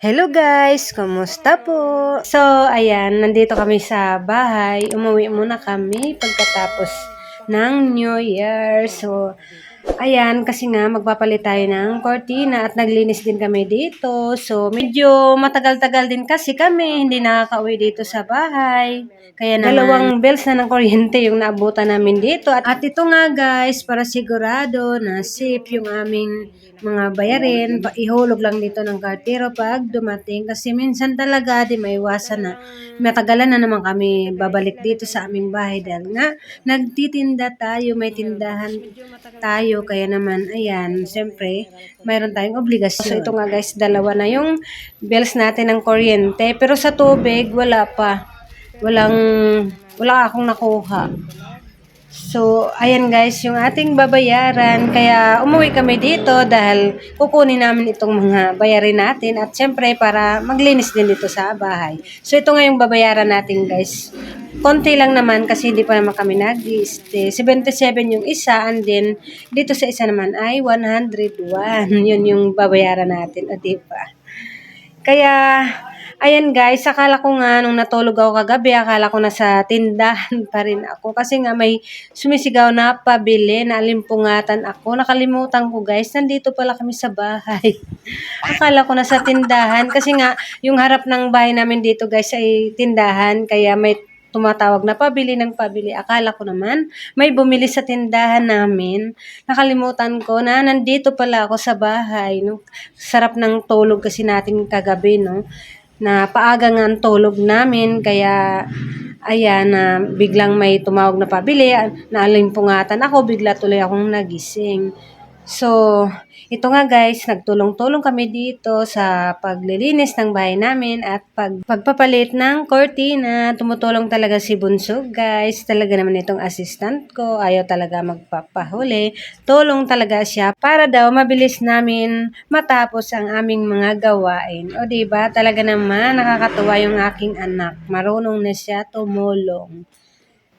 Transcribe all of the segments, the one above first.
Hello guys! Kumusta po? So, ayan, nandito kami sa bahay. Umuwi muna kami pagkatapos ng New Year. So, ayan, kasi nga magpapalit tayo ng cortina at naglinis din kami dito. So, medyo matagal-tagal din kasi kami hindi nakakauwi dito sa bahay. Kaya naman, dalawang bells na ng kuryente yung naabutan namin dito. At ito nga guys, para sigurado na safe yung aming mga bayarin, ihulog lang dito ng kartero pag dumating. Kasi minsan talaga di maiwasan na matagalan na naman kami babalik dito sa aming bahay dahil nga nagtitinda tayo, may tindahan tayo. Kaya naman, ayan, siyempre, mayroon tayong obligasyon. So, ito nga guys, dalawa na yung bills natin ng kuryente. Pero sa tubig, wala pa. Wala akong nakuha. So, ayan guys, yung ating babayaran. Kaya umuwi kami dito dahil kukunin namin itong mga bayarin natin. At syempre, para maglinis din dito sa bahay. So, ito nga yung babayaran natin guys. Konti lang naman kasi hindi pa naman kami nag-stay. 77 yung isa and then dito sa isa naman ay 101. Yun yung babayaran natin. O diba? Kaya, ayan guys, akala ko nga nung natulog ako kagabi, akala ko nasa tindahan pa rin ako. Kasi nga may sumisigaw na pabili, naalimpungatan ako. Nakalimutan ko guys, nandito pala kami sa bahay. Akala ko nasa tindahan kasi nga yung harap ng bahay namin dito guys ay tindahan. Kaya may tumatawag na pabili ng pabili. Akala ko naman may bumili sa tindahan namin. Nakalimutan ko na nandito pala ako sa bahay. No? Sarap ng tulog kasi natin kagabi, no? Na paaga nga ang tulog namin. Kaya, ayan, na biglang may tumawag na pabili. Naalimpungatan ako, bigla tuloy akong nagising. So, ito nga guys, nagtulong-tulong kami dito sa paglilinis ng bahay namin at pagpapalit ng cortina. Tumutulong talaga si Bunso guys. Talaga naman itong assistant ko. Ayaw talaga magpapahuli. Tulong talaga siya para daw mabilis namin matapos ang aming mga gawain. O diba, talaga naman nakakatuwa yung aking anak. Marunong na siya tumulong.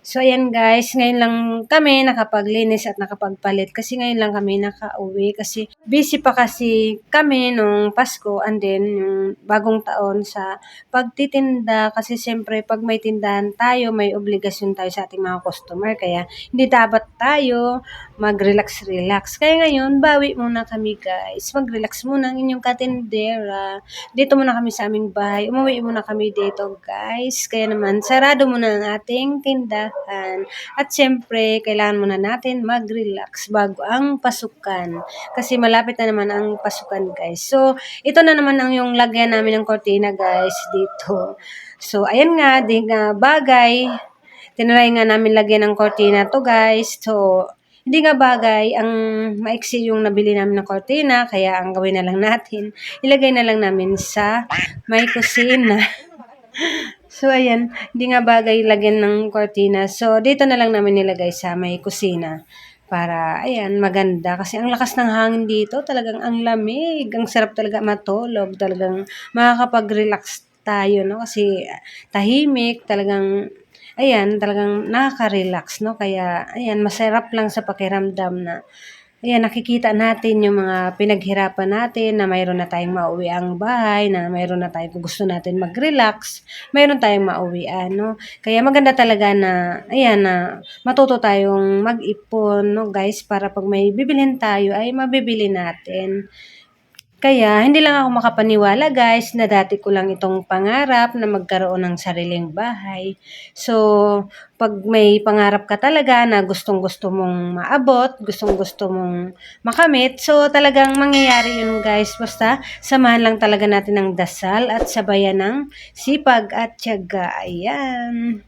So, ayan guys, ngayon lang kami nakapaglinis at nakapagpalit kasi ngayon lang kami nakauwi kasi busy pa kasi kami nung Pasko and then yung bagong taon sa pagtitinda kasi siyempre pag may tindahan tayo, may obligasyon tayo sa ating mga customer kaya hindi dapat tayo mag-relax-relax. Kaya ngayon, bawi muna kami guys. Mag-relax muna ang inyong katindera. Dito muna kami sa aming bahay. Umuwi muna kami dito guys. Kaya naman, sarado muna ang ating tindahan. At syempre, kailangan muna natin mag-relax bago ang pasukan. Kasi malapit na naman ang pasukan, guys. So, ito na naman ang yung lagyan namin ng cortina, guys, dito. So, ayan nga, di nga bagay. Tinry nga namin lagyan ng cortina to, guys. So, hindi nga bagay, ang maiksi yung nabili namin ng cortina, kaya ang gawin na lang natin, ilagay na lang namin sa may kusina. So, ayan, hindi nga bagay lagyan ng cortina. So, dito na lang namin nilagay sa may kusina. Para, ayan, maganda. Kasi ang lakas ng hangin dito, talagang ang lamig. Ang sarap talaga matulog. Talagang makakapag-relax tayo, no? Kasi tahimik, talagang, ayan, talagang nakaka-relax, no? Kaya, ayan, masarap lang sa pakiramdam na ayan, nakikita natin yung mga pinaghirapan natin na mayroon na tayong mauwi ang bahay, na mayroon na tayong kung gusto natin mag-relax, mayroon tayong mauwian, no? Kaya maganda talaga na, ayan, na matuto tayong mag-ipon, no, guys, para pag may bibilhin tayo ay mabibili natin. Kaya, hindi lang ako makapaniwala guys na dati ko lang itong pangarap na magkaroon ng sariling bahay. So, pag may pangarap ka talaga na gustong-gusto mong maabot, gustong-gusto mong makamit, so talagang mangyayari yun guys. Basta, samahan lang talaga natin ng dasal at sabayan ng sipag at tiyaga. Ayan.